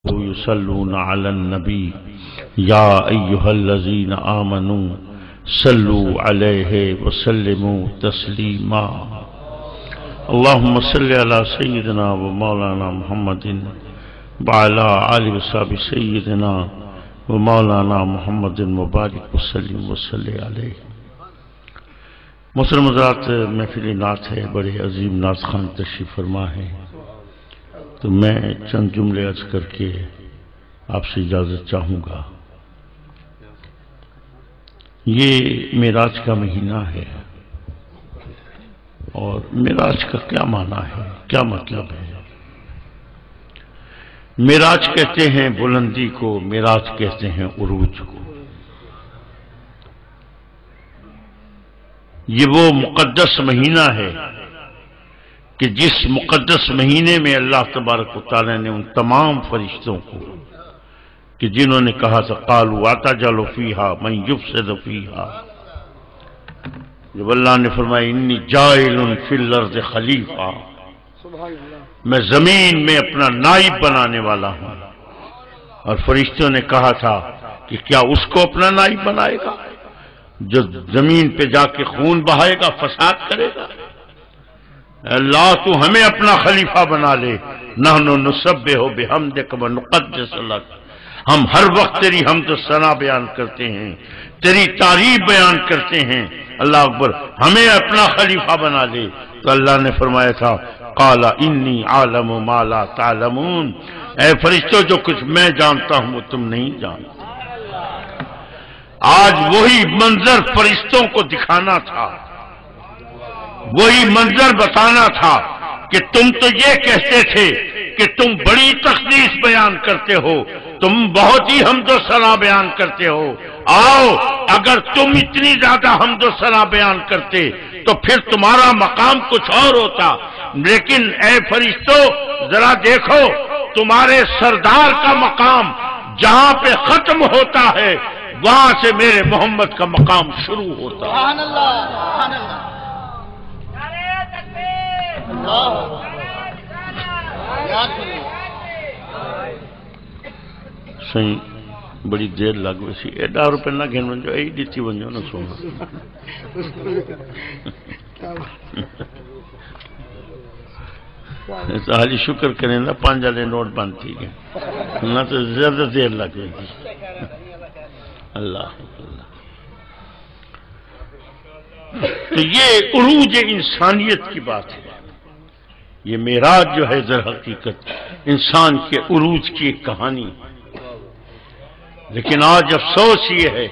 يصلون على النبي يا أيها الذين آمنوا صلوا عليه وسلموا تسليما اللهم صل على سيدنا ومولانا محمد وعلى آله وصحبه سيدنا ومولانا محمد مبارک وسلم وصلی علیہ۔ محترم حضرات، محفل نعت ہے، بڑے عظیم نعت خان تشریف فرما ہے، تو میں چند جملے عرض کر کے آپ سے اجازت چاہوں گا۔ یہ معراج کا مہینہ ہے، اور معراج کا کیا معنی ہے، کیا مطلب ہے؟ معراج کہتے ہیں بلندی کو، معراج کہتے ہیں عروج کو۔ یہ وہ مقدس مہینہ ہے کہ جس مقدس مہینے میں اللہ تبارک و تعالی نے ان تمام فرشتوں کو کہ جنہوں نے کہا تھا قالوا اتجعل فیہا من یفسد فیہا، جب اللہ نے فرمایا انی جاعل فی الارض خلیفہ، میں زمین میں اپنا نائب بنانے والا ہوں، اور فرشتوں نے کہا تھا کہ کیا اس کو اپنا نائب بنائے گا جو زمین پہ جا کے خون بہائے گا، فساد کرے گا؟ اللہ تو ہمیں اپنا خلیفہ بنا لے۔ نحن نسبح بحمدک ونقدس لک، ہم ہر وقت تیری حمد و ثنا بیان کرتے ہیں، تیری تعریف بیان کرتے ہیں، اللہ اکبر، ہمیں اپنا خلیفہ بنا لے۔ تو اللہ نے فرمایا تھا قال انی عالم ما لا تعلمون، اے فرشتوں جو کچھ میں جانتا ہوں وہ تم نہیں جانتے۔ آج وہی منظر فرشتوں کو دکھانا تھا، وہی منظر بتانا تھا کہ تم تو یہ کہتے تھے کہ تم بڑی تقدیس بیان کرتے ہو، تم بہت ہی حمد و ثنا بیان کرتے ہو، آؤ اگر تم اتنی زیادہ حمد و ثنا بیان کرتے تو پھر تمہارا مقام کچھ اور ہوتا، لیکن اے فرشتوں ذرا دیکھو، تمہارے سردار کا مقام جہاں پہ ختم ہوتا ہے وہاں سے میرے محمد کا مقام شروع ہوتا ہے۔ سبحان اللہ، سبحان اللہ، صحیح بڑی دیر لگ ویسی ایڈا روپے نہ گھن ونجو، ای ڈیتی ونجو نہ سونا۔ تو حالی شکر کریں نا 5 والے نوٹ بند تھی گئے، نہ تو زیادہ دیر لگ گئی۔ اللہ اللہ، تو یہ عروج انسانیت کی بات ہے۔ یہ معراج جو ہے در حقیقت انسان کے عروج کی ایک کہانی، لیکن آج افسوس یہ ہے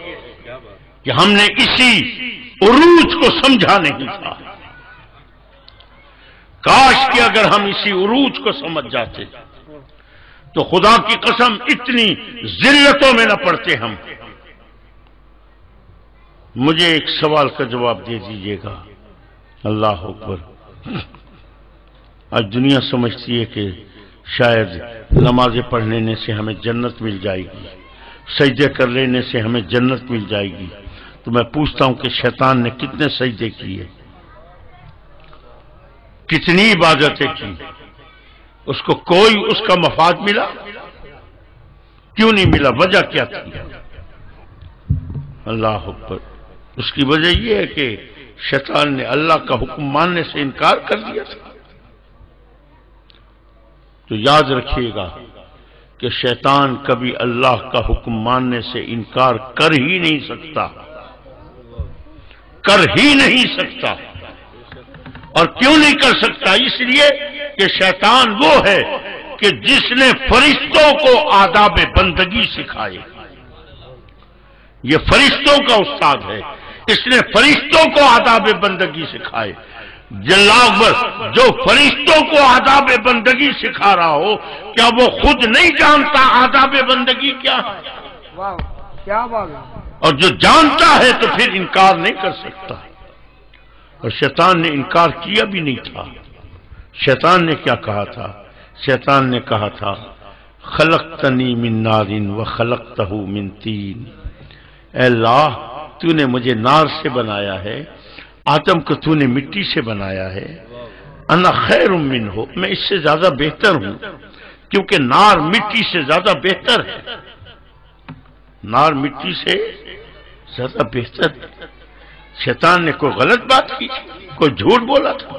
کہ ہم نے اسی عروج کو سمجھا نہیں تھا۔ کاش کہ اگر ہم اسی عروج کو سمجھ جاتے تو خدا کی قسم اتنی ذلتوں میں نہ پڑتے ہم۔ مجھے ایک سوال کا جواب دے دیجئے گا، اللہ اکبر۔ آج دنیا سمجھتی ہے کہ شاید نمازیں پڑھ لینے سے ہمیں جنت مل جائے گی، سجدے کر لینے سے ہمیں جنت مل جائے گی، تو میں پوچھتا ہوں کہ شیطان نے کتنے سجدے کیے، کتنی عبادتیں کی، اس کو کوئی اس کا مفاد ملا؟ کیوں نہیں ملا؟ وجہ کیا تھی؟ اللہ اکبر۔ اس کی وجہ یہ ہے کہ شیطان نے اللہ کا حکم ماننے سے انکار کر دیا تھا۔ تو یاد رکھیے گا کہ شیطان کبھی اللہ کا حکم ماننے سے انکار کر ہی نہیں سکتا، کر ہی نہیں سکتا۔ اور کیوں نہیں کر سکتا؟ اس لیے کہ شیطان وہ ہے کہ جس نے فرشتوں کو آداب بندگی سکھائے، یہ فرشتوں کا استاد ہے، اس نے فرشتوں کو آداب بندگی سکھائے۔ اللہ اکبر، جو فرشتوں کو آداب بندگی سکھا رہا ہو، کیا وہ خود نہیں جانتا آداب بندگی کیا ہے؟ واہ کیا بات ہے۔ اور جو جانتا ہے تو پھر انکار نہیں کر سکتا۔ اور شیطان نے انکار کیا بھی نہیں تھا۔ شیطان نے کیا کہا تھا؟ شیطان نے کہا تھا خلقتنی من نار وخلقتہ من طین، اے اللہ تو نے مجھے نار سے بنایا ہے، آدم کو تو نے مٹی سے بنایا ہے، انا خیر منہ، میں اس سے زیادہ بہتر ہوں، کیونکہ نار مٹی سے زیادہ بہتر ہے، نار مٹی سے زیادہ بہتر ہے۔ شیطان نے کوئی غلط بات کی تھی؟ کوئی جھوٹ بولا تھا؟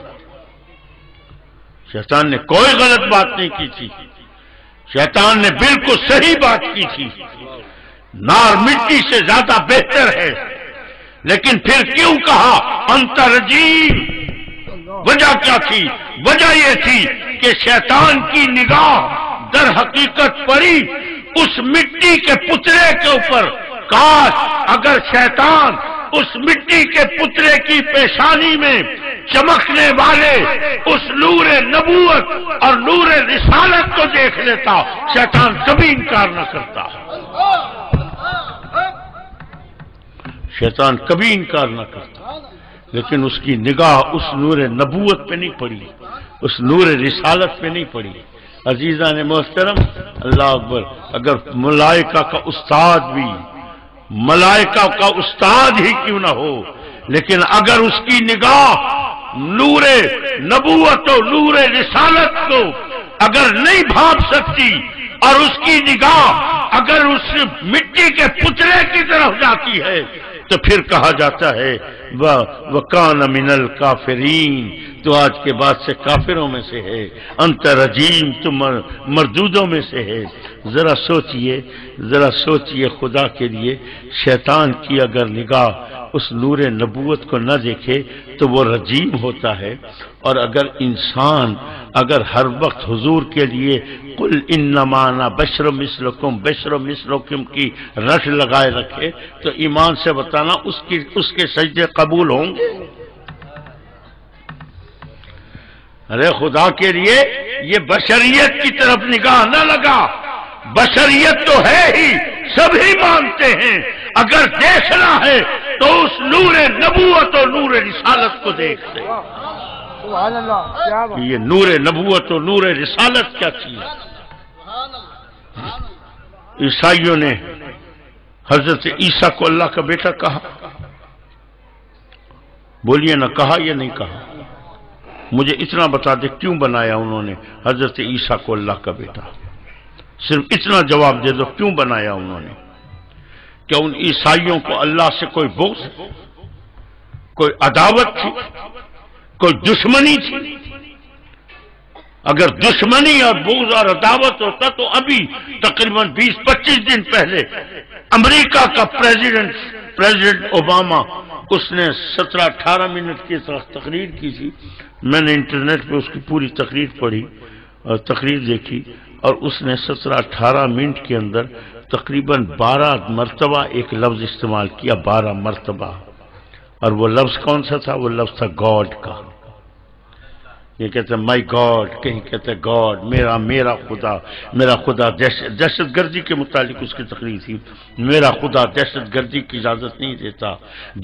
شیطان نے کوئی غلط بات نہیں کی تھی، شیطان نے بالکل صحیح بات کی تھی، نار مٹی سے زیادہ بہتر ہے۔ لیکن پھر کیوں کہا انت رجیم؟ وجہ کیا تھی؟ وجہ یہ تھی کہ شیطان کی نگاہ در حقیقت پڑی اس مٹی کے پتلے کے اوپر۔ کاش اگر شیطان اس مٹی کے پتلے کی پیشانی میں چمکنے والے اس نور نبوت اور نور رسالت کو دیکھ لیتا، شیطان کبھی انکار نہ کرتا، شیطان کبھی انکار نہ کرتا۔ لیکن اس کی نگاہ اس نور نبوت پہ نہیں پڑی، اس نور رسالت پہ نہیں پڑی۔ عزیزان محترم، اللہ اکبر، اگر ملائکہ کا استاد بھی، ملائکہ کا استاد ہی کیوں نہ ہو، لیکن اگر اس کی نگاہ نور نبوت و نور رسالت کو اگر نہیں بھانپ سکتی اور اس کی نگاہ اگر اس مٹی کے پتلے کی طرف جاتی ہے تو پھر کہا جاتا ہے وَكَانَ مِنَ الْكَافِرِينَ، تو آج کے بعد سے کافروں میں سے ہے، انت رجیم، تو مردودوں میں سے ہے۔ ذرا سوچئے خدا کے لیے، شیطان کی اگر نگاہ اس نور نبوت کو نہ دیکھے تو وہ رجیم ہوتا ہے، اور اگر انسان اگر ہر وقت حضور کے لیے قل انما انا بشر مثلکم کی رٹ لگائے رکھے تو ایمان سے بتانا اس کے سجدے قبول ہوں گے؟ ارے خدا کے لیے یہ بشریت کی طرف نگاہ نہ لگا، بشریت تو ہے ہی، سبھی مانتے ہیں، اگر دیکھنا ہے تو اس نور نبوت اور نور رسالت کو دیکھ لیں۔ سبحان اللہ، کیا بات! یہ نور نبوت اور نور رسالت کیا چیز ہے؟ عیسائیوں نے حضرت عیسیٰ کو اللہ کا بیٹا کہا، بولیے نہ کہا یا نہیں کہا؟ مجھے اتنا بتا دے کیوں بنایا انہوں نے حضرت عیسیٰ کو اللہ کا بیٹا؟ صرف اتنا جواب دے دو کیوں بنایا انہوں نے؟ کیا ان عیسائیوں کو اللہ سے کوئی بغض، کوئی عداوت تھی، کوئی دشمنی تھی؟ اگر دشمنی اور بغض اور عداوت ہوتا تو ابھی تقریباً 20-25 دن پہلے امریکہ کا پریزیڈنٹ اوباما، اس نے 17-18 منٹ کی تقریر کی تھی۔ میں نے انٹرنیٹ پہ اس کی پوری تقریر پڑھی اور تقریر دیکھی، اور اس نے 17-18 منٹ کے اندر تقریباً 12 مرتبہ ایک لفظ استعمال کیا، 12 مرتبہ، اور وہ لفظ کون سا تھا؟ وہ لفظ تھا گاڈ کا۔ یہ کہتے ہیں مائی گاڈ، کہیں کہتے ہیں گاڈ، میرا خدا دہشت گردی کے متعلق اس کی تقریر تھی۔ میرا خدا دہشت گردی کی اجازت نہیں دیتا،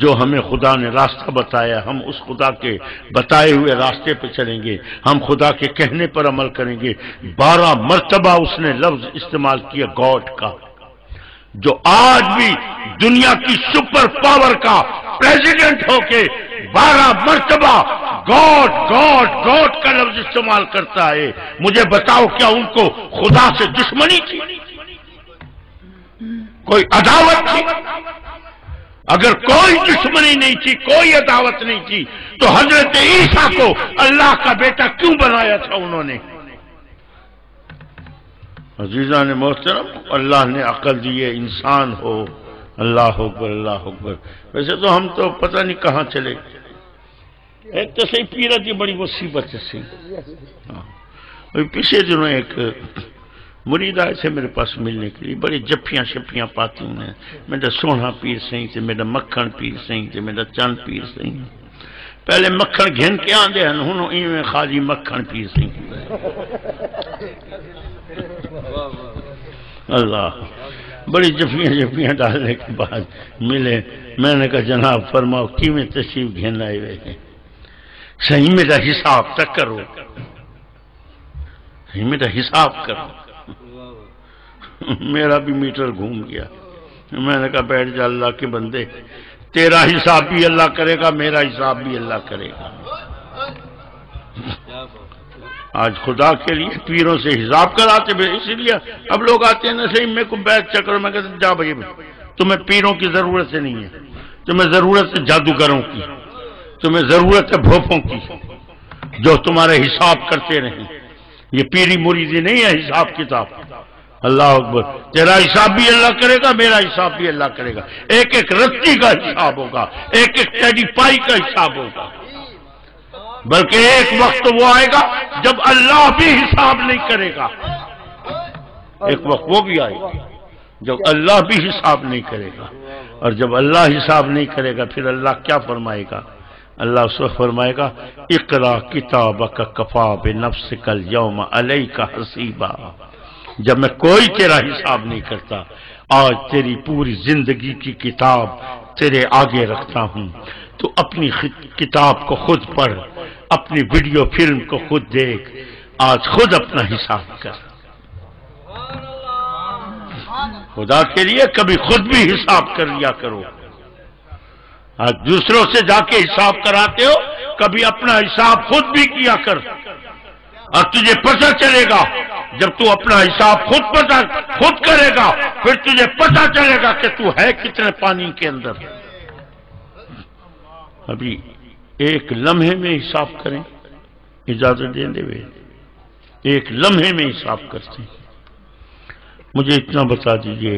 جو ہمیں خدا نے راستہ بتایا ہم اس خدا کے بتائے ہوئے راستے پہ چلیں گے، ہم خدا کے کہنے پر عمل کریں گے۔ 12 مرتبہ اس نے لفظ استعمال کیا گاڈ کا، جو آج بھی دنیا کی سپر پاور کا پریزیڈنٹ ہو کے 12 مرتبہ گاڈ گاڈ گاڈ کا لفظ استعمال کرتا ہے۔ مجھے بتاؤ کیا ان کو خدا سے دشمنی تھی؟ کوئی عداوت تھی؟ اگر کوئی دشمنی نہیں تھی، کوئی عداوت نہیں تھی، تو حضرت عیسیٰ کو اللہ کا بیٹا کیوں بنایا تھا انہوں نے؟ عزیزان محترم، اللہ نے عقل دی ہے، انسان ہو، اللہ اکبر اللہ اکبر۔ ویسے تو ہم تو پتہ نہیں کہاں چلے، ایک تو صحیح پیرا دی بڑی مصیبت ہے صحیح۔ پچھلے دنوں ایک مرید آئے تھے میرے پاس ملنے کے لیے، بڑی جفیاں شپیاں پاتی ہوں میرا سونا پیر صحیح تھے، میرا مکھن پیر صحیح تھے، میرا چند پیر صحیح۔ پہلے مکھن گھن کے آندے ہیں، ہوں ایویں خالی مکھن پیر صحیح۔ اللہ، بڑی جفیاں ڈالنے کے بعد ملے، میں نے کہا جناب فرماؤ کیویں تشریف گھن آئے ہوئے ہیں؟ صحیح میرا حساب تک کرو، صحیح میرا حساب کرو۔ میرا بھی میٹر گھوم گیا، میں نے کہا بیٹھ جا اللہ کے بندے، تیرا حساب بھی اللہ کرے گا، میرا حساب بھی اللہ کرے گا۔ آج خدا کے لیے پیروں سے حساب کراتے بھی، اسی لیے اب لوگ آتے ہیں نا، صحیح میرے کو بیعت چکر، میں کہتا جا بھائی تمہیں پیروں کی ضرورت سے نہیں ہے، تمہیں ضرورت ہے جادوگروں کی، تمہیں ضرورت ہے بھوپوں کی جو تمہارے حساب کرتے رہیں۔ یہ پیری مریدی نہیں ہے حساب کتاب۔ اللہ اکبر، تیرا حساب بھی اللہ کرے گا، میرا حساب بھی اللہ کرے گا، ایک ایک رتی کا حساب ہوگا، ایک ایک ٹیڈی پائی کا حساب ہوگا، بلکہ ایک وقت وہ آئے گا جب اللہ بھی حساب نہیں کرے گا، ایک وقت وہ بھی آئے گا جب اللہ بھی حساب نہیں کرے گا، اور جب اللہ حساب نہیں کرے گا پھر اللہ کیا فرمائے گا؟ اللہ اس وقت فرمائے گا اقرا کتابک کفا بنفسک اليوم علیک حسیبا، جب میں کوئی تیرا حساب نہیں کرتا، آج تیری پوری زندگی کی کتاب تیرے آگے رکھتا ہوں، تو اپنی کتاب کو خود پڑھ، اپنی ویڈیو فلم کو خود دیکھ، آج خود اپنا حساب کر۔ خدا کے لیے کبھی خود بھی حساب کر لیا کرو۔ آج دوسروں سے جا کے حساب کراتے ہو، کبھی اپنا حساب خود بھی کیا کر، اور تجھے پتہ چلے گا جب تو اپنا حساب خود کرے گا، پھر تجھے پتہ چلے گا کہ تو ہے کتنے پانی کے اندر۔ ابھی ایک لمحے میں حساب کریں، اجازت دیں دے ہوئے ایک لمحے میں حساب کرتے ہیں۔ مجھے اتنا بتا دیجئے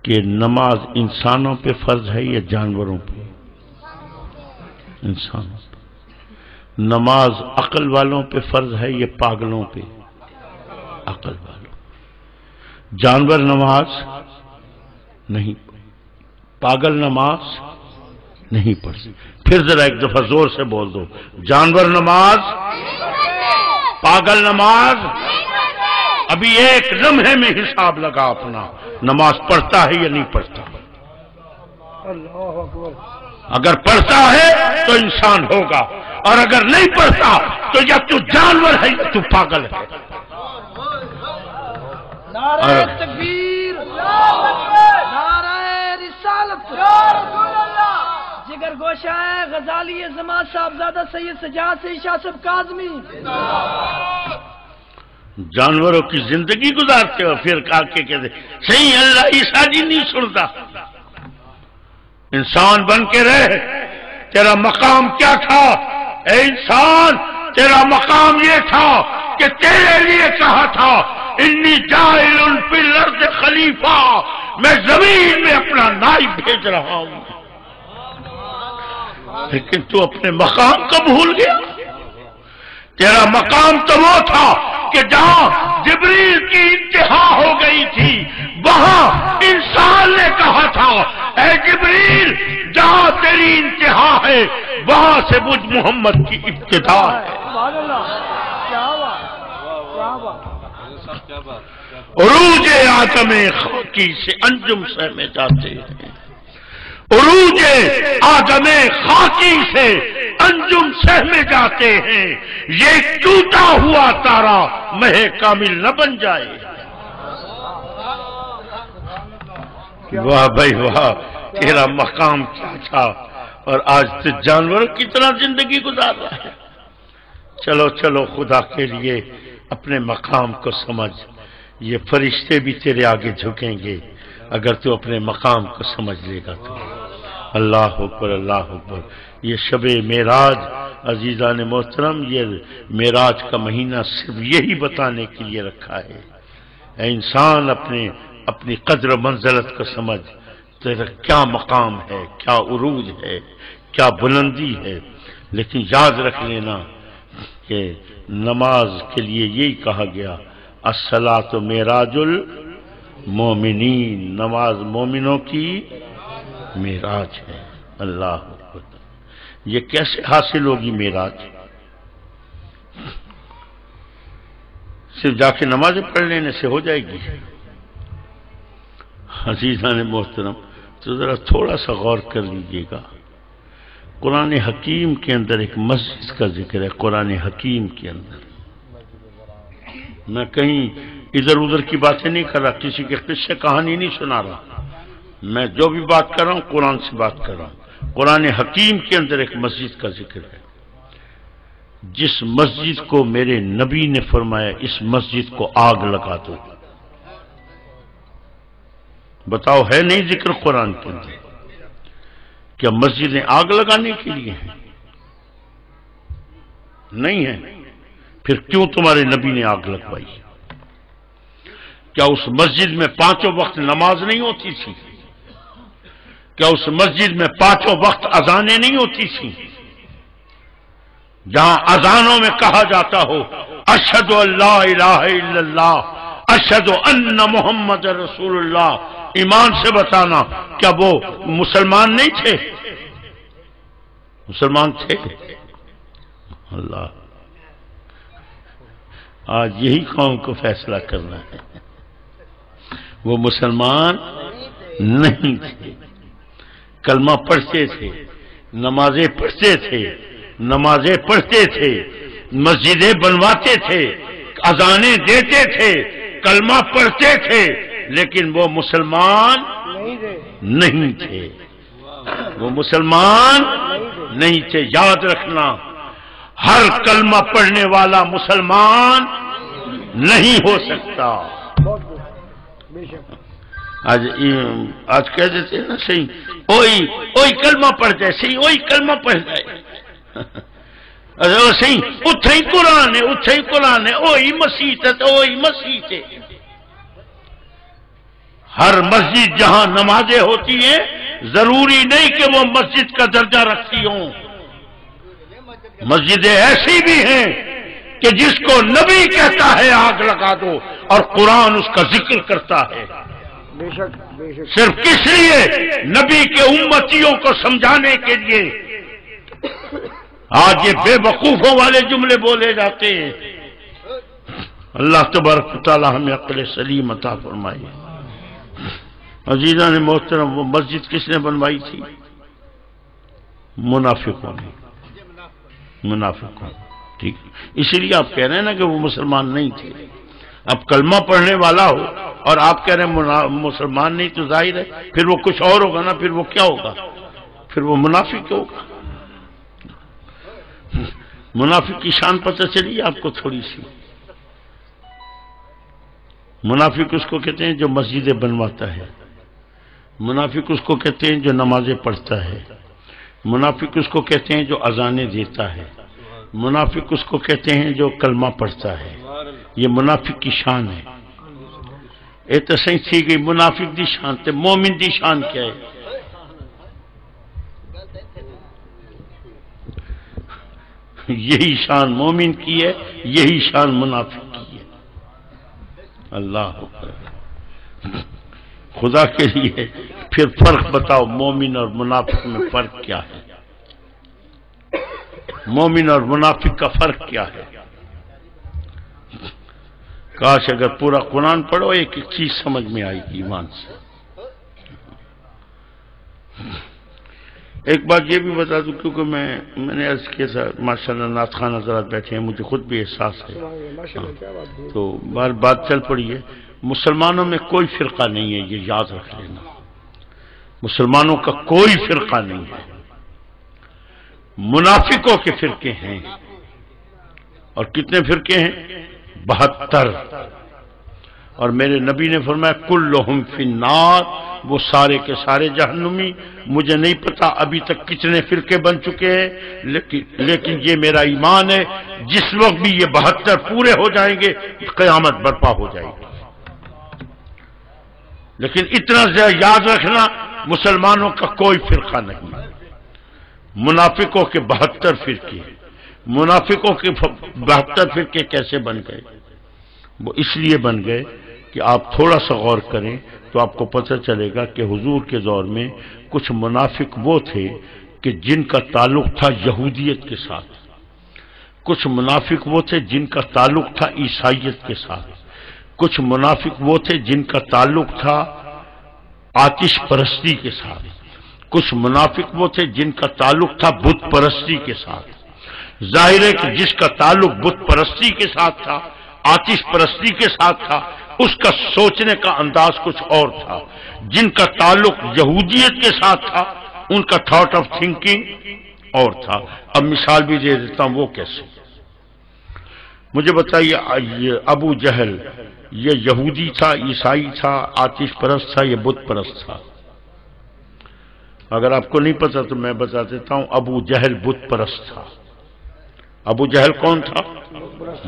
کہ نماز انسانوں پہ فرض ہے یا جانوروں پہ؟ انسانوں پہ۔ نماز عقل والوں پہ فرض ہے یا پاگلوں پہ؟ عقل والوں۔ جانور نماز نہیں، پاگل نماز نہیں پڑھ سکتے۔ پھر ذرا ایک دفعہ زور سے بول دو، جانور نماز، پاگل نماز۔ ابھی ایک لمحے میں حساب لگا اپنا، نماز پڑھتا ہے یا نہیں پڑھتا؟ اگر پڑھتا ہے تو انسان ہوگا، اور اگر نہیں پڑھتا تو یا تو جانور ہے یا تو پاگل ہے۔ نعرہ تکبیر، نعرہ رسالت، جگر گوشہ ہے غزالی زمان صاحب زادہ سید سجاد سے شاہ کاظمی۔ جانوروں کی زندگی گزارتے ہو، پھر کہا کے کہتے صحیح اللہ عیسیٰ جی نہیں سنتا، انسان بن کے رہ۔ تیرا مقام کیا تھا اے انسان؟ تیرا مقام یہ تھا کہ تیرے لیے کہا تھا انی جاعل فی الارض خلیفہ، میں زمین میں اپنا نائب بھیج رہا ہوں، لیکن تو اپنے مقام کو بھول گیا۔ تیرا مقام تو وہ تھا کہ جہاں جبریل کی انتہا ہو گئی تھی، وہاں انسان نے کہا تھا اے جبریل جہاں تیری انتہا ہے وہاں سے مجھ محمد کی ابتدا ہے۔ عروج آدم خاکی سے انجم سہمے جاتے ہیں، عروج آدم خاکی سے انجم سہمے جاتے ہیں، یہ ٹوٹا ہوا تارا مہ کامل نہ بن جائے۔ واہ بھائی واہ، تیرا مقام کیا تھا، اور آج تو جانوروں کی طرح زندگی گزار رہا ہے۔ چلو چلو خدا کے لیے اپنے مقام کو سمجھ، یہ فرشتے بھی تیرے آگے جھکیں گے اگر تو اپنے مقام کو سمجھ لے گا تو۔ اللہ اکبر، اللہ اکبر۔ یہ شب معراج عزیزان محترم، یہ معراج کا مہینہ صرف یہی بتانے کے لیے رکھا ہے، اے انسان اپنی قدر و منزلت کو سمجھ، تیرا کیا مقام ہے، کیا عروج ہے، کیا بلندی ہے۔ لیکن یاد رکھ لینا کہ نماز کے لیے یہی کہا گیا الصلاۃ معراج المومنین، نماز مومنوں کی معراج ہے۔ اللہ اکبر۔ یہ کیسے حاصل ہوگی معراج؟ صرف جا کے نمازیں پڑھ لینے سے ہو جائے گی؟ عزیزان محترم، تو ذرا تھوڑا سا غور کر لیجئے گا۔ قرآن حکیم کے اندر ایک مسجد کا ذکر ہے، قرآن حکیم کے اندر۔ میں کہیں ادھر ادھر کی باتیں نہیں کر رہا، کسی کے قصے کہانی نہیں سنا رہا، میں جو بھی بات کر رہا ہوں قرآن سے بات کر رہا ہوں۔ قرآن حکیم کے اندر ایک مسجد کا ذکر ہے، جس مسجد کو میرے نبی نے فرمایا اس مسجد کو آگ لگا دو. بتاؤ ہے نہیں ذکر قرآن کے اندر؟ کیا مسجدیں آگ لگانے کے لیے ہیں؟ نہیں ہے. پھر کیوں تمہارے نبی نے آگ لگوائی؟ کیا اس مسجد میں 5 وقت نماز نہیں ہوتی تھی؟ کیا اس مسجد میں 5 وقت اذانیں نہیں ہوتی تھیں؟ جہاں اذانوں میں کہا جاتا ہو اشہد ان لا الہ الا اللہ اشہد ان محمد رسول اللہ، ایمان سے بتانا کیا وہ مسلمان نہیں تھے؟ مسلمان تھے. اللہ، آج یہی قوم کو فیصلہ کرنا ہے. وہ مسلمان نہیں تھے، کلمہ پڑھتے تھے، نمازیں پڑھتے تھے، مسجدیں بنواتے تھے، اذانیں دیتے تھے، کلمہ پڑھتے تھے، لیکن وہ مسلمان نہیں تھے. وہ مسلمان نہیں تھے. یاد رکھنا، ہر کلمہ پڑھنے والا مسلمان نہیں ہو سکتا. آج کہہ دیتے ہیں نا صحیح، اوئی کلمہ پڑھ جائے، صحیح اوئی کلمہ پڑھ جائے، صحیح اتھے ہی قرآن ہے، اوئی مسیح ہے. ہر مسجد جہاں نمازیں ہوتی ہیں ضروری نہیں کہ وہ مسجد کا درجہ رکھتی ہوں. مسجدیں ایسی بھی ہیں کہ جس کو نبی کہتا ہے آگ لگا دو، اور قرآن اس کا ذکر کرتا ہے. بے شک صرف کس لیے؟ نبی کے امتیوں کو سمجھانے کے لیے. آج یہ بے وقوفوں والے جملے بولے جاتے ہیں. اللہ تبارک و تعالی ہمیں عقل سلیم عطا فرمائے. عزیزان محترم، وہ مسجد کس نے بنوائی تھی؟ منافقوں نے. ٹھیک، اسی لیے آپ کہہ رہے ہیں نا کہ وہ مسلمان نہیں تھے. اب کلمہ پڑھنے والا ہو اور آپ کہہ رہے ہیں مسلمان نہیں، تو ظاہر ہے پھر وہ کچھ اور ہوگا نا. پھر وہ کیا ہوگا؟ پھر وہ منافق ہوگا. منافق کی شان پتہ چلی آپ کو تھوڑی سی. منافق اس کو کہتے ہیں جو مسجدیں بنواتا ہے. منافق اس کو کہتے ہیں جو نمازیں پڑھتا ہے. منافق اس کو کہتے ہیں جو اذانیں دیتا ہے. منافق اس کو کہتے ہیں جو کلمہ پڑھتا ہے. یہ منافق کی شان ہے. اے تو صحیح تھی گئی منافق دی شان تے مومن دی شان کیا ہے؟ یہی شان مومن کی ہے، یہی شان منافق کی ہے. اللہ خدا کے لیے پھر فرق بتاؤ، مومن اور منافق میں فرق کیا ہے؟ مومن اور منافق کا فرق کیا ہے؟ کاش اگر پورا قرآن پڑھو ایک ایک چیز سمجھ میں آئے گی ایمان سے. ایک بات یہ بھی بتا دوں، کیونکہ میں نے عرض کیا تھا ماشاءاللہ نعت خوان حضرات بیٹھے ہیں، مجھے خود بھی احساس ہے. تو بات چل پڑی ہے. مسلمانوں میں کوئی فرقہ نہیں ہے، یہ یاد رکھ لینا. مسلمانوں کا کوئی فرقہ نہیں ہے. منافقوں کے فرقے ہیں. اور کتنے فرقے ہیں؟ 72. اور میرے نبی نے فرمایا کلہم فی النار، وہ سارے کے سارے جہنمی. مجھے نہیں پتا ابھی تک کتنے فرقے بن چکے ہیں، لیکن یہ میرا ایمان ہے جس وقت بھی یہ 72 پورے ہو جائیں گے قیامت برپا ہو جائے گی. لیکن اتنا یاد رکھنا، مسلمانوں کا کوئی فرقہ نہیں. منافقوں کے 72 فرقے. منافقوں کے 72 فرقے کیسے بن گئے؟ وہ اس لیے بن گئے کہ آپ تھوڑا سا غور کریں تو آپ کو پتہ چلے گا کہ حضور کے دور میں کچھ منافق وہ تھے کہ جن کا تعلق تھا یہودیت کے ساتھ. کچھ منافق وہ تھے جن کا تعلق تھا عیسائیت کے ساتھ. کچھ منافق وہ تھے جن کا تعلق تھا آتش پرستی کے ساتھ. کچھ منافق وہ تھے جن کا تعلق تھا بت پرستی کے ساتھ. ظاہر ہے کہ جس کا تعلق بت پرستی کے ساتھ تھا، آتش پرستی کے ساتھ تھا، اس کا سوچنے کا انداز کچھ اور تھا. جن کا تعلق یہودیت کے ساتھ تھا، ان کا تھاٹ آف تھنکنگ اور تھا. اب مثال بھی دے دیتا ہوں وہ کیسے. مجھے بتائیے یہ ابو جہل یہ یہودی تھا، عیسائی تھا، آتش پرست تھا، یہ بت پرست تھا؟ اگر آپ کو نہیں پتا تو میں بتا دیتا ہوں، ابو جہل بت پرست تھا۔ ابو جہل کون تھا؟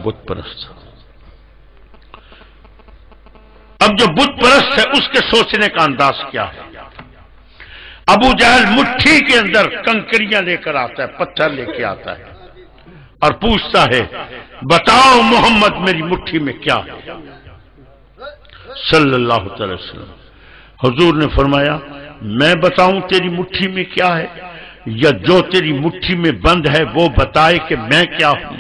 بت پرست تھا۔ اب جو بت پرست ہے اس کے سوچنے کا انداز کیا ہے؟ ابو جہل مٹھی کے اندر کنکریاں لے کر آتا ہے، پتھر لے کے آتا ہے اور پوچھتا ہے بتاؤ محمد میری مٹھی میں کیا ہے؟ صلی اللہ تعالی وسلم حضور نے فرمایا میں بتاؤں تیری مٹھی میں کیا ہے، یا جو تیری مٹھی میں بند ہے وہ بتائے کہ میں کیا ہوں؟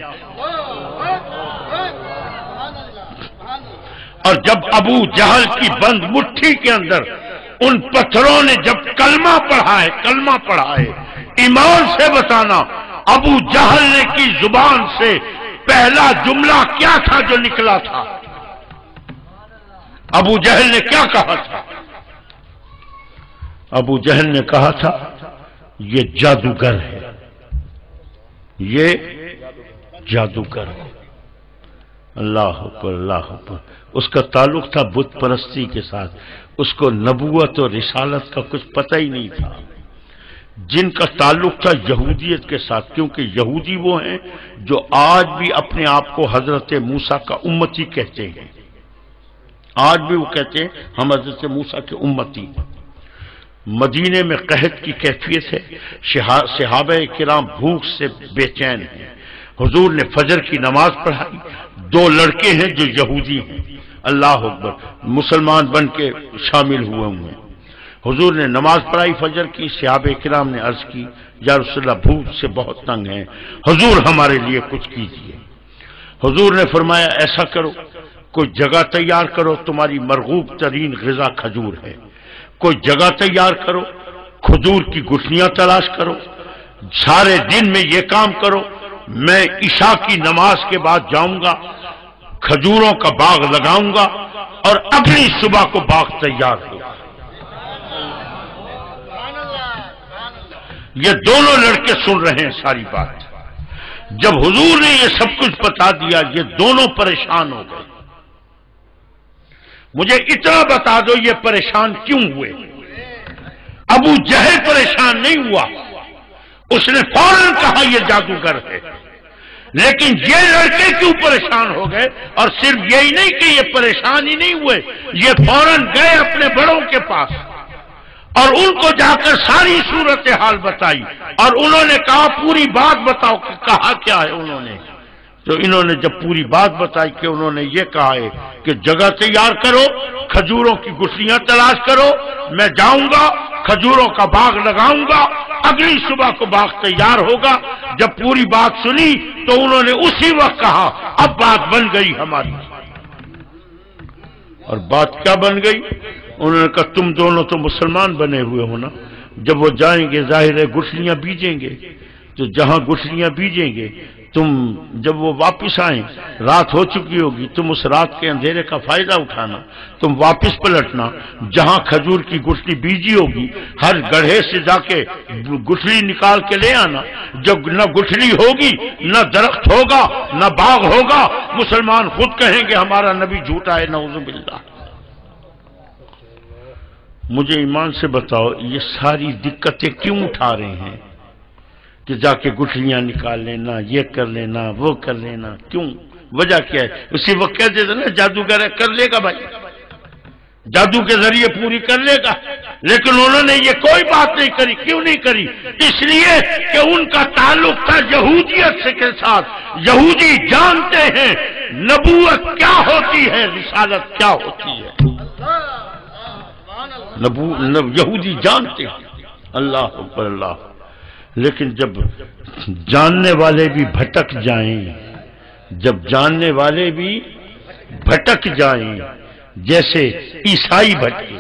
اور جب ابو جہل کی بند مٹھی کے اندر ان پتھروں نے جب کلمہ پڑھا ہے ایمان سے بتانا ابو جہل نے کی زبان سے پہلا جملہ کیا تھا جو نکلا تھا؟ ابو جہل نے کیا کہا تھا؟ ابو جہل نے کہا تھا یہ جادوگر ہے، یہ جادوگر ہے۔ اللہ اکبر، اللہ اکبر۔ اس کا تعلق تھا بت پرستی کے ساتھ، اس کو نبوت اور رسالت کا کچھ پتہ ہی نہیں تھا۔ جن کا تعلق تھا یہودیت کے ساتھ، کیونکہ یہودی وہ ہیں جو آج بھی اپنے آپ کو حضرت موسیٰ کا امتی کہتے ہیں، آج بھی وہ کہتے ہیں ہم حضرت موسیٰ کے امتی۔ مدینے میں قحط کی کیفیت ہے، صحابہ کرام بھوک سے بے چین ہیں۔ حضور نے فجر کی نماز پڑھائی، دو لڑکے ہیں جو یہودی ہیں، اللہ اکبر، مسلمان بن کے شامل ہوئے ہیں۔ حضور نے نماز پڑھائی فجر کی، صحابہ کرام نے عرض کی یا رسول اللہ بھوک سے بہت تنگ ہیں، حضور ہمارے لیے کچھ کیجیے۔ حضور نے فرمایا ایسا کرو، کوئی جگہ تیار کرو، تمہاری مرغوب ترین غذا کھجور ہے، کوئی جگہ تیار کرو، کھجور کی گٹھلیاں تلاش کرو، سارے دن میں یہ کام کرو، میں عشاء کی نماز کے بعد جاؤں گا، کھجوروں کا باغ لگاؤں گا اور اگلی صبح کو باغ تیار ہوگا۔ یہ دونوں لڑکے سن رہے ہیں ساری بات۔ جب حضور نے یہ سب کچھ بتا دیا یہ دونوں پریشان ہو گئے۔ مجھے اتنا بتا دو یہ پریشان کیوں ہوئے؟ ابو جہل پریشان نہیں ہوا، اس نے فوراً کہا یہ جادوگر ہے، لیکن یہ لڑکے کیوں پریشان ہو گئے؟ اور صرف یہی نہیں کہ یہ پریشان ہی نہیں ہوئے، یہ فوراً گئے اپنے بڑوں کے پاس اور ان کو جا کر ساری صورتحال بتائی اور انہوں نے کہا پوری بات بتاؤ کہ کہا کیا ہے انہوں نے؟ تو انہوں نے جب پوری بات بتائی کہ انہوں نے یہ کہا ہے کہ جگہ تیار کرو، کھجوروں کی گٹھلیاں تلاش کرو، میں جاؤں گا کھجوروں کا باغ لگاؤں گا، اگلی صبح کو باغ تیار ہوگا۔ جب پوری بات سنی تو انہوں نے اسی وقت کہا اب بات بن گئی ہماری۔ اور بات کیا بن گئی؟ انہوں نے کہا تم دونوں تو مسلمان بنے ہوئے ہو نا، جب وہ جائیں گے ظاہر ہے گٹھلیاں بیجیں گے، تو جہاں گٹھلیاں بیجیں گے تم جب وہ واپس آئیں رات ہو چکی ہوگی، تم اس رات کے اندھیرے کا فائدہ اٹھانا، تم واپس پلٹنا، جہاں کھجور کی گٹھلی بیجی ہوگی ہر گڑھے سے جا کے گٹھلی نکال کے لے آنا۔ جب نہ گٹھلی ہوگی نہ درخت ہوگا نہ باغ ہوگا، مسلمان خود کہیں گے ہمارا نبی جھوٹا ہے، نعوذ باللہ۔ مجھے ایمان سے بتاؤ یہ ساری دقتیں کیوں اٹھا رہے ہیں کہ جا کے گٹھلیاں نکال لینا، یہ کر لینا، وہ کر لینا؟ کیوں؟ وجہ کیا ہے؟ اسی وقت کہہ دیتے نا جادوگر ہے، کر لے گا بھائی، جادو کے ذریعے پوری کر لے گا، لیکن انہوں نے یہ کوئی بات نہیں کری۔ کیوں نہیں کری؟ اس لیے کہ ان کا تعلق تھا یہودیت سے کے ساتھ۔ یہودی جانتے ہیں نبوت کیا ہوتی ہے، رسالت کیا ہوتی ہے، یہودی جانتے ہیں۔ اللہ اکبر، اللہ۔ لیکن جب جاننے والے بھی بھٹک جائیں، جب جاننے والے بھی بھٹک جائیں، جیسے عیسائی بھٹکے،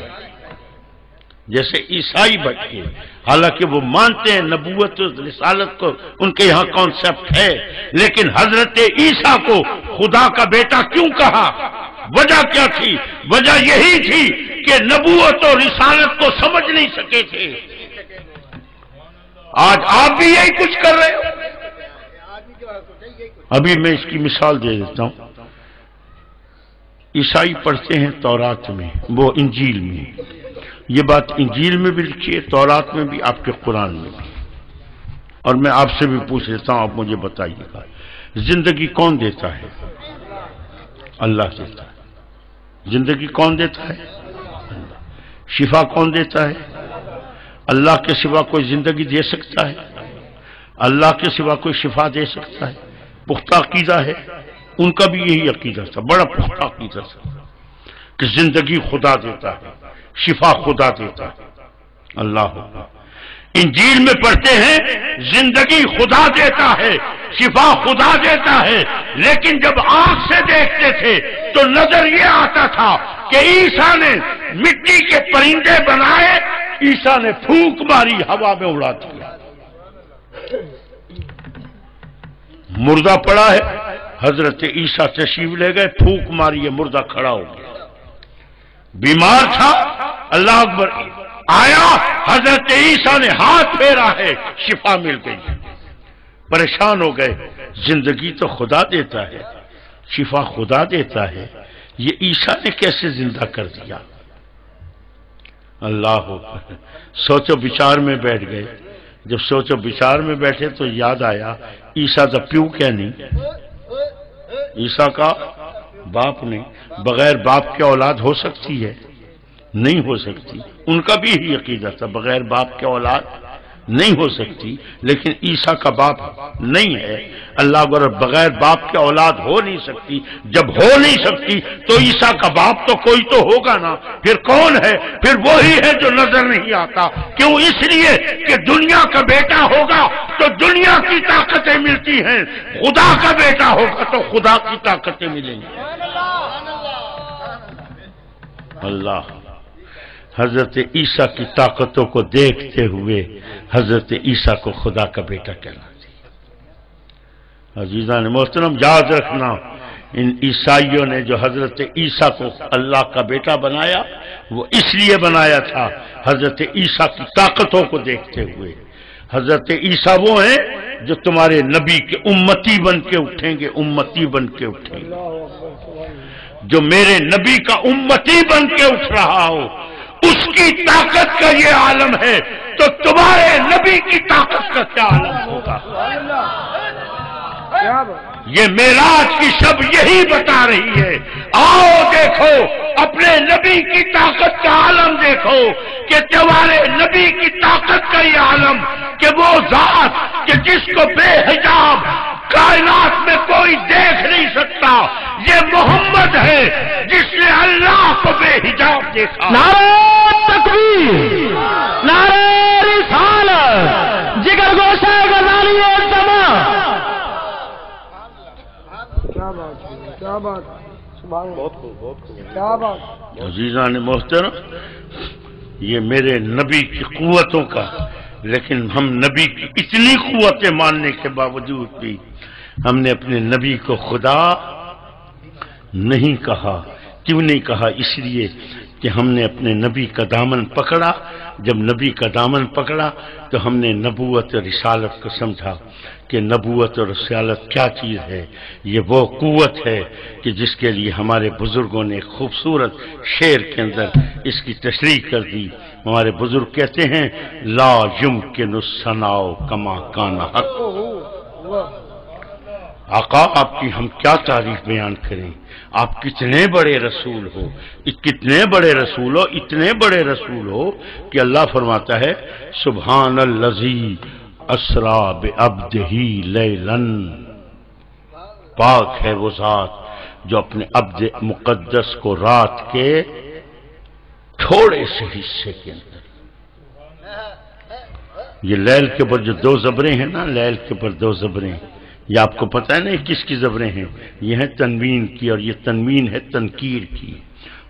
جیسے عیسائی بھٹکے، حالانکہ وہ مانتے ہیں نبوت رسالت کو، ان کے یہاں کانسیپٹ ہے، لیکن حضرت عیسیٰ کو خدا کا بیٹا کیوں کہا؟ وجہ کیا تھی؟ وجہ یہی تھی کہ نبوت اور رسالت کو سمجھ نہیں سکے تھے۔ آج آپ بھی یہی کچھ کر رہے ہو۔ ابھی میں اس کی مثال دے دیتا ہوں. عیسائی پڑھتے ہیں تورات میں، وہ انجیل میں، یہ بات انجیل میں بھی لکھی ہے، تورات میں بھی، آپ کے قرآن میں بھی. اور میں آپ سے بھی پوچھ لیتا ہوں، آپ مجھے بتائیے گا، زندگی کون دیتا ہے؟ اللہ دیتا ہے. زندگی کون دیتا ہے؟ اللہ. شفا کون دیتا ہے؟ اللہ کے سوا کوئی زندگی دے سکتا ہے؟ اللہ کے سوا کوئی شفا دے سکتا ہے؟ پختہ عقیدہ ہے ان کا بھی، یہی عقیدہ تھا، بڑا پختہ عقیدہ تھا کہ زندگی خدا دیتا ہے، شفا خدا دیتا ہے. اللہ ہوگا. انجیل میں پڑھتے ہیں زندگی خدا دیتا ہے، شفا خدا دیتا ہے، لیکن جب آنکھ سے دیکھتے تھے تو نظر یہ آتا تھا کہ عیسیٰ نے مٹی کے پرندے بنائے، عیسیٰ نے پھونک ماری، ہوا میں اڑا دیا. مردہ پڑا ہے، حضرت عیسیٰ تشریف لے گئے، پھونک ماری، یہ مردہ کھڑا ہو گیا. بیمار تھا، اللہ اکبر، آیا حضرت عیسیٰ نے ہاتھ پھیرا ہے، شفا مل گئی. پریشان ہو گئے، زندگی تو خدا دیتا ہے، شفا خدا دیتا ہے، یہ عیسیٰ نے کیسے زندہ کر دیا؟ اللہ اکبر. سوچو بچار میں بیٹھ گئے. جب سوچو بچار میں بیٹھے تو یاد آیا عیسیٰ دا پیو کیا نہیں، عیسیٰ کا باپ نہیں. بغیر باپ کے اولاد ہو سکتی ہے؟ نہیں ہو سکتی. ان کا بھی یہی عقیدہ تھا، بغیر باپ کے اولاد نہیں ہو سکتی. لیکن عیسیٰ کا باپ نہیں ہے، اللہ اکبر، بغیر باپ کے اولاد ہو نہیں سکتی. جب ہو نہیں سکتی تو عیسیٰ کا باپ تو کوئی تو ہوگا نا. پھر کون ہے؟ پھر وہی ہے جو نظر نہیں آتا. کیوں؟ اس لیے کہ دنیا کا بیٹا ہوگا تو دنیا کی طاقتیں ملتی ہیں، خدا کا بیٹا ہوگا تو خدا کی طاقتیں ملیں گی. اللہ. حضرت عیسیٰ کی طاقتوں کو دیکھتے ہوئے حضرت عیسیٰ کو خدا کا بیٹا کہنا دیا. عزیزان محترم، یاد رکھنا، ان عیسائیوں نے جو حضرت عیسیٰ کو اللہ کا بیٹا بنایا، وہ اس لیے بنایا تھا حضرت عیسیٰ کی طاقتوں کو دیکھتے ہوئے. حضرت عیسیٰ وہ ہیں جو تمہارے نبی کے امتی بن کے اٹھیں گے، امتی بن کے اٹھیں گے. جو میرے نبی کا امتی بن کے اٹھ رہا ہو، اس کی طاقت کا یہ عالم ہے، تو تمہارے نبی کی طاقت کا کیا عالم ہوگا؟ یہ معراج کی شب یہی بتا رہی ہے. آؤ دیکھو اپنے نبی کی طاقت کا عالم دیکھو، کہ تمہارے نبی کی طاقت کا یہ عالم، کہ وہ ذات کہ جس کو بے حجاب کائنات میں کوئی دیکھ نہیں سکتا، یہ محمد ہے جس نے اللہ کو بے حجاب دیکھا. نعرہ تکبیر، نعرہ رسالت، جگر گوشہ غزالی الزمان. کیا بات ہے، کیا بات، سبحان اللہ، بہت خوب، بہت خوب، کیا بات. عزیزان محترم، یہ میرے نبی کی قوتوں کا، لیکن ہم نبی کی اتنی قوتیں ماننے کے باوجود بھی ہم نے اپنے نبی کو خدا نہیں کہا. کیوں نہیں کہا؟ اس لیے کہ ہم نے اپنے نبی کا دامن پکڑا. جب نبی کا دامن پکڑا تو ہم نے نبوت اور رسالت کو سمجھا کہ نبوت اور رسالت کیا چیز ہے. یہ وہ قوت ہے کہ جس کے لیے ہمارے بزرگوں نے ایک خوبصورت شعر کے اندر اس کی تشریح کر دی. ہمارے بزرگ کہتے ہیں لا یمکن الثناء کما کان حق. آقا آپ کی ہم کیا تعریف بیان کریں، آپ کتنے بڑے رسول ہو، کتنے بڑے رسول ہو، اتنے بڑے رسول ہو کہ اللہ فرماتا ہے سبحان الذی اسریٰ بعبدہ لیلا. پاک ہے وہ ذات جو اپنے عبد مقدس کو رات کے تھوڑے سے حصے کے اندر، یہ لیل کے اوپر جو دو زبریں ہیں نا، لیل کے اوپر دو زبریں، یہ آپ کو پتہ ہے نا کس کی زبریں ہیں؟ یہ ہے تنوین کی، اور یہ تنوین ہے تنکیر کی.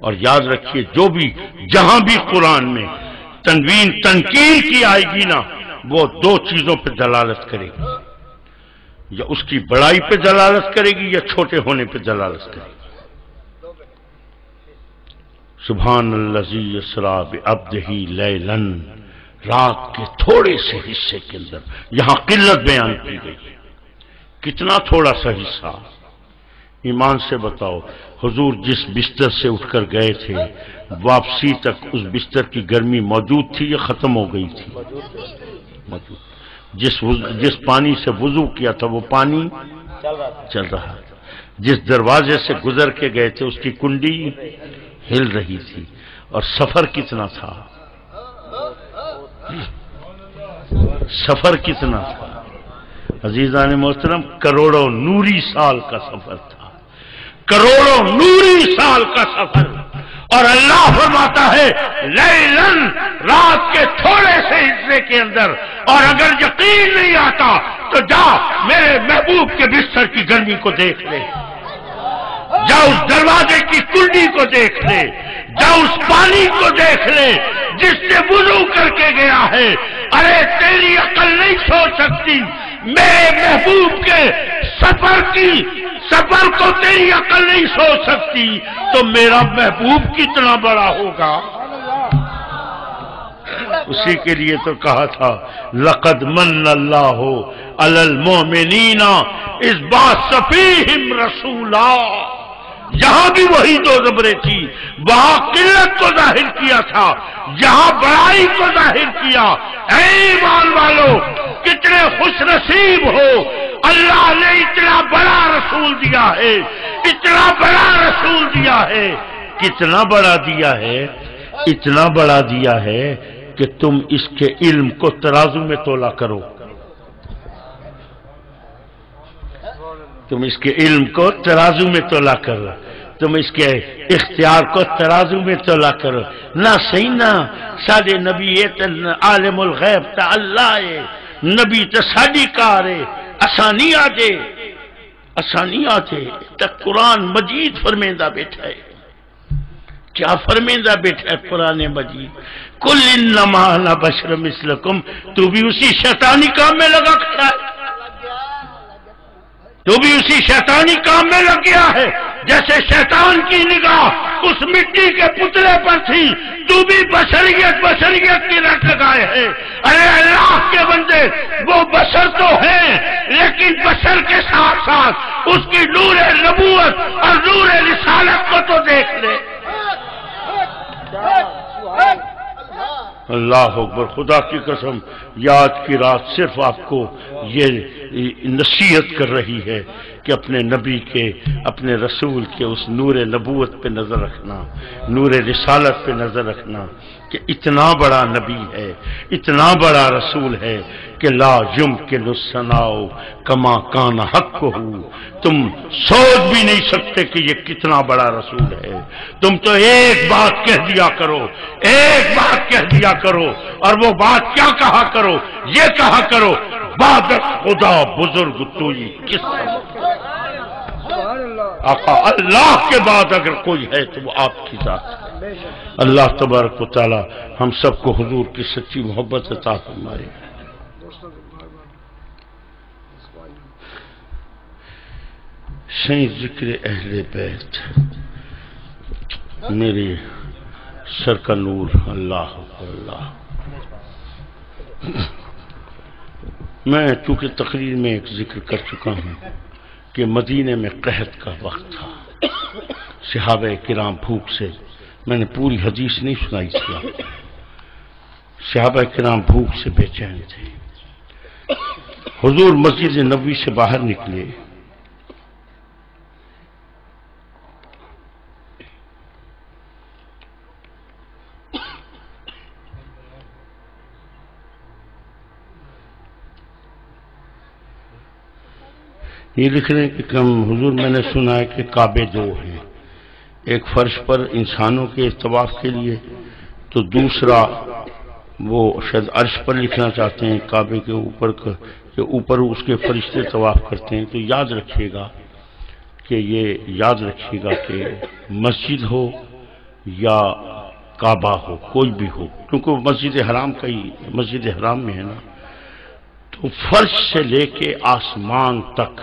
اور یاد رکھیے جو بھی جہاں بھی قرآن میں تنوین تنکیر کی آئے گی نا، وہ دو چیزوں پہ دلالت کرے گی، یا اس کی بڑائی پہ دلالت کرے گی یا چھوٹے ہونے پہ دلالت کرے گی. سبحان الذی اسریٰ بعبدہ لیلا، رات کے تھوڑے سے حصے کے اندر. یہاں قلت بیان کی گئی، کتنا تھوڑا سا حصہ. ایمان سے بتاؤ حضور جس بستر سے اٹھ کر گئے تھے واپسی تک اس بستر کی گرمی موجود تھی یا ختم ہو گئی تھی؟ موجود. جس پانی سے وضو کیا تھا وہ پانی چل رہا تھا. جس دروازے سے گزر کے گئے تھے اس کی کنڈی ہل رہی تھی. اور سفر کتنا تھا؟ سفر کتنا تھا عزیزان محترم؟ کروڑوں نوری سال کا سفر تھا. کروڑوں نوری سال کا سفر. اور اللہ فرماتا ہے لیلن، رات کے تھوڑے سے حصے کے اندر. اور اگر یقین نہیں آتا تو جا میرے محبوب کے بستر کی گرمی کو دیکھ لے، جا اس دروازے کی کنڈی کو دیکھ لے، جا اس پانی کو دیکھ لے جس سے وضو کر کے گیا ہے. ارے تیری عقل نہیں سوچ سکتی میرے محبوب کے سفر کو تیری عقل نہیں سوچ سکتی تو میرا محبوب کتنا بڑا ہوگا. اسی کے لیے تو کہا تھا لقد من اللہ علی المؤمنین اذ بعث فیہم رسولا. جہاں بھی وہی دو زبریں تھی وہاں قلت کو ظاہر کیا تھا، جہاں بڑائی کو ظاہر کیا. اے ایمان والو کتنے خوش نصیب ہو، اللہ نے اتنا بڑا رسول دیا ہے، اتنا بڑا رسول دیا ہے. کتنا بڑا دیا ہے؟ اتنا بڑا دیا ہے کہ تم اس کے علم کو ترازو میں تولا کرو. تم اس کے علم کو ترازو میں تولا کرو، تم اس کے اختیار کو ترازو میں تولا کرو. نہ صحیح نہ ساڈے نبی عالم الغیب تا اللہ ہے، نبی تا ساڈی کار ہے. آسانی آ جے تک قرآن مجید فرمیندہ بیٹھا ہے. کیا فرمیندہ بیٹھا ہے قرآن مجید؟ کل انما انا بشر مثلکم. تو بھی اسی شیطانی کام میں لگا کھڑا ہے، تو بھی اسی شیطانی کام میں لگ گیا ہے. جیسے شیطان کی نگاہ اس مٹی کے پتلے پر تھی، تو بھی بشریت کی رٹ لگائے ہے. ارے اللہ کے بندے وہ بشر تو ہیں لیکن بشر کے ساتھ ساتھ اس کی نور نبوت اور نور رسالت کو تو دیکھ لے. اللہ اکبر. خدا کی قسم یاد کی رات صرف آپ کو یہ نصیحت کر رہی ہے کہ اپنے نبی کے، اپنے رسول کے اس نور نبوت پہ نظر رکھنا، نور رسالت پہ نظر رکھنا کہ اتنا بڑا نبی ہے، اتنا بڑا رسول ہے کہ لا یمکن الثناء کما کان حقہ. تم سوچ بھی نہیں سکتے کہ یہ کتنا بڑا رسول ہے. تم تو ایک بات کہہ دیا کرو، ایک بات کہہ دیا کرو. اور وہ بات کیا کہا کرو؟ یہ کہا کرو بعد خدا بزرگ توئی کس آقا اللہ کے بعد اگر کوئی ہے تو وہ آپ کی ذات ہے. اللہ تبارک و تعالی ہم سب کو حضور کی سچی محبت عطا فرمائے. صحیح ذکر اہل بیت میرے سر کا نور. اللہ اللہ. میں چونکہ تقریر میں ایک ذکر کر چکا ہوں کہ مدینے میں قحط کا وقت تھا، صحابہ کرام بھوک سے، میں نے پوری حدیث نہیں سنائی تھی، صحابہ کرام بھوک سے بے چین تھے. حضور مسجد نبوی سے باہر نکلے، یہ لکھ رہے ہیں کہ حضور میں نے سنا ہے کہ کعبے دو ہیں، ایک فرش پر انسانوں کے طواف کے لیے، تو دوسرا وہ شاید عرش پر لکھنا چاہتے ہیں کعبے کے اوپر کہ اوپر اس کے فرشتے طواف کرتے ہیں. تو یاد رکھیے گا کہ مسجد ہو یا کعبہ ہو، کوئی بھی ہو، کیونکہ وہ مسجد حرام میں ہے نا، تو فرش سے لے کے آسمان تک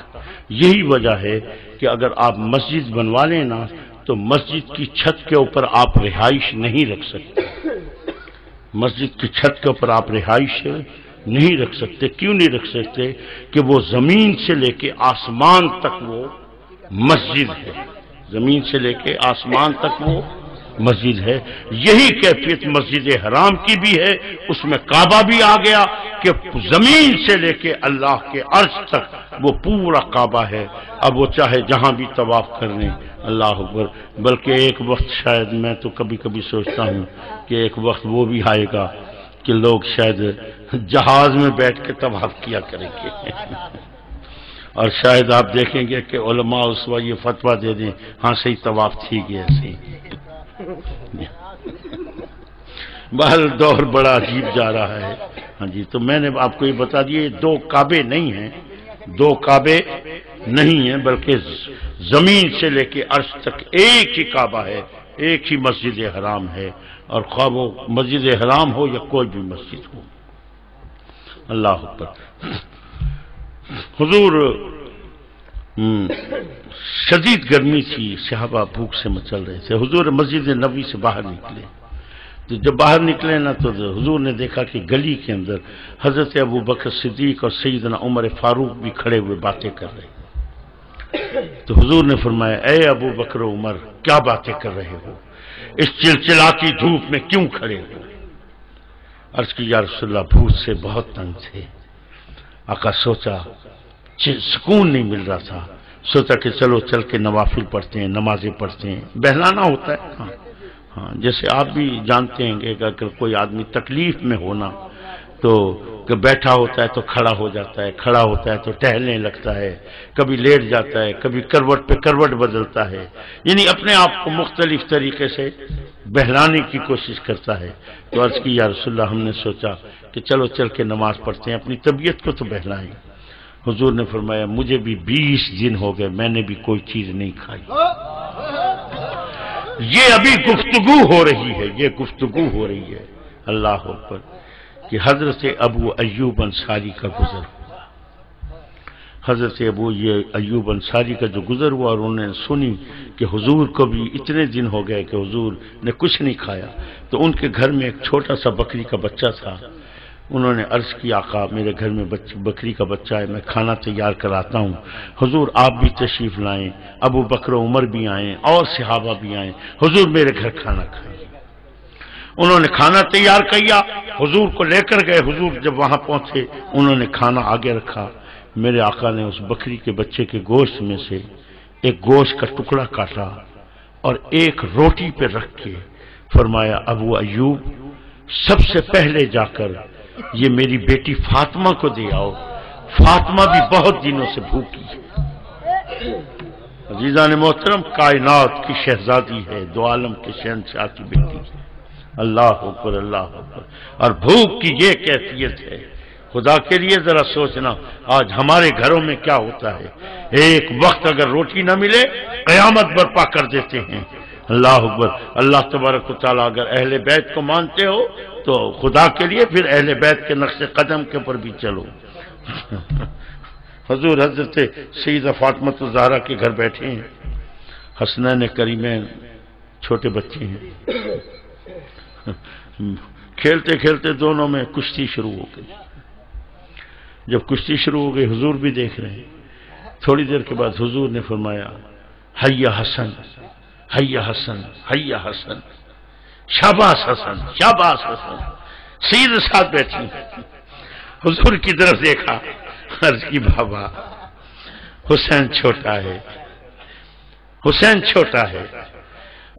یہی وجہ ہے کہ اگر آپ مسجد بنوا لیں نا تو مسجد کی چھت کے اوپر آپ رہائش نہیں رکھ سکتے. مسجد کی چھت کے اوپر آپ رہائش نہیں رکھ سکتے. کیوں نہیں رکھ سکتے؟ کہ وہ زمین سے لے کے آسمان تک وہ مسجد ہے. زمین سے لے کے آسمان تک وہ مسجد ہے. یہی کیفیت مسجد حرام کی بھی ہے. اس میں کعبہ بھی آ گیا کہ زمین سے لے کے اللہ کے عرش تک وہ پورا کعبہ ہے. اب وہ چاہے جہاں بھی طواف کر لیں. اللہ اکبر. بلکہ ایک وقت شاید میں تو کبھی کبھی سوچتا ہوں کہ ایک وقت وہ بھی آئے گا کہ لوگ شاید جہاز میں بیٹھ کے طواف کیا کریں گے. اور شاید آپ دیکھیں گے کہ علماء اس وقت یہ فتویٰ دے دیں ہاں صحیح طواف ٹھیک ہے ایسے. بہر دور بڑا عجیب جا رہا ہے. ہاں جی. تو میں نے آپ کو یہ بتا دیا یہ دو کعبے نہیں ہیں. دو کعبے نہیں ہیں بلکہ زمین سے لے کے عرش تک ایک ہی کعبہ ہے. ایک ہی مسجد حرام ہے. اور خواہ وہ مسجد حرام ہو یا کوئی بھی مسجد ہو. اللہ اکبر. حضور شدید گرمی تھی. صحابہ بھوک سے مچل رہے تھے. حضور مسجد نبوی سے باہر نکلے. تو جب باہر نکلے نا تو حضور نے دیکھا کہ گلی کے اندر حضرت ابو بکر صدیق اور سیدنا عمر فاروق بھی کھڑے ہوئے باتیں کر رہے. تو حضور نے فرمایا اے ابو بکر و عمر کیا باتیں کر رہے ہو؟ اس چلچلاتی دھوپ میں کیوں کھڑے ہو؟ عرض کی یا رسول اللہ بھوک سے بہت تنگ تھے. آقا سوچا سکون نہیں مل رہا تھا. سوچا کہ چلو چل کے نوافل پڑھتے ہیں نمازیں پڑھتے ہیں. بہلانا ہوتا ہے. ہاں جیسے آپ بھی جانتے ہیں کہ اگر کوئی آدمی تکلیف میں ہونا تو کہ بیٹھا ہوتا ہے تو کھڑا ہو جاتا ہے. کھڑا ہوتا ہے تو ٹہلنے لگتا ہے. کبھی لیٹ جاتا ہے. کبھی کروٹ پہ کروٹ بدلتا ہے. یعنی اپنے آپ کو مختلف طریقے سے بہلانے کی کوشش کرتا ہے. تو عرض کی یا رسول اللہ ہم نے سوچا کہ چلو چل کے نماز پڑھتے ہیں اپنی طبیعت کو تو بہلائیں. حضور نے فرمایا مجھے بھی 20 دن ہو گئے میں نے بھی کوئی چیز نہیں کھائی. یہ ابھی گفتگو ہو رہی ہے. یہ گفتگو ہو رہی ہے. اللہ اکبر. کہ حضرت ابو ایوب انصاری کا گزر ہوا. حضرت ابو ایوب انصاری کا جو گزر ہوا اور انہوں نے سنی کہ حضور کو بھی اتنے دن ہو گئے کہ حضور نے کچھ نہیں کھایا. تو ان کے گھر میں ایک چھوٹا سا بکری کا بچہ تھا. انہوں نے عرض کی آقا میرے گھر میں بکری کا بچہ ہے میں کھانا تیار کراتا ہوں. حضور آپ بھی تشریف لائیں. ابو بکر و عمر بھی آئیں اور صحابہ بھی آئیں. حضور میرے گھر کھانا کھائیں. انہوں نے کھانا تیار کیا. حضور کو لے کر گئے. حضور جب وہاں پہنچے انہوں نے کھانا آگے رکھا. میرے آقا نے اس بکری کے بچے کے گوشت میں سے ایک گوشت کا ٹکڑا کاٹا اور ایک روٹی پہ رکھ کے فرمایا ابو ایوب سب سے پہلے جا کر یہ میری بیٹی فاطمہ کو دے آؤ. فاطمہ بھی بہت دنوں سے بھوکی ہے. عزیزان محترم کائنات کی شہزادی ہے. دو عالم کے شہنشاہ کی بیٹی ہے. اللہ اکبر. اللہ اکبر. اور بھوک کی یہ کیفیت ہے. خدا کے لیے ذرا سوچنا آج ہمارے گھروں میں کیا ہوتا ہے. ایک وقت اگر روٹی نہ ملے قیامت برپا کر دیتے ہیں. اللہ اکبر. اللہ تبارک و تعالیٰ اگر اہل بیت کو مانتے ہو تو خدا کے لیے پھر اہل بیت کے نقش قدم کے اوپر بھی چلو. حضور حضرت سیدہ فاطمہ الزہرا کے گھر بیٹھے ہیں. حسنین کریمین چھوٹے بچے ہیں. کھیلتے کھیلتے دونوں میں کشتی شروع ہو گئی. جب کشتی شروع ہو گئی حضور بھی دیکھ رہے ہیں. تھوڑی دیر کے بعد حضور نے فرمایا حیا حسن حیا حسن حیا حسن. شاباش حسن شاباش حسن. سید ساتھ بیٹھی حضور کی طرف دیکھا. عرض کی بابا حسین چھوٹا ہے. حسین چھوٹا ہے.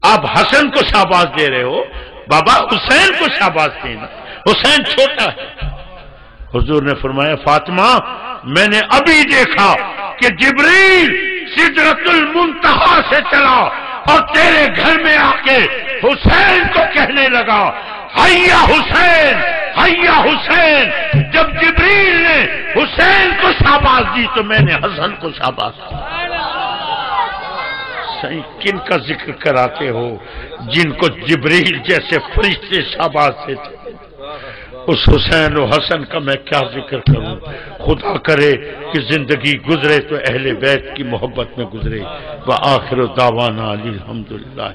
آپ حسن کو شاباش دے رہے ہو. بابا حسین کو شاباش دینا. حسین چھوٹا ہے. حضور نے فرمایا فاطمہ میں نے ابھی دیکھا کہ جبریل سدرۃ المنتہا سے چلا اور تیرے گھر میں آ کے حسین کو کہنے لگا حیا حسین حیا حسین. جب جبریل نے حسین کو شاباش دی تو میں نے حسن کو شاباش دی. صحیح کن کا ذکر کراتے ہو جن کو جبریل جیسے فرشتے شاباش دیتے. اس حسین و حسن کا میں کیا ذکر کروں. خدا کرے کہ زندگی گزرے تو اہل بیت کی محبت میں گزرے. وآخر دعوانا الحمدللہ.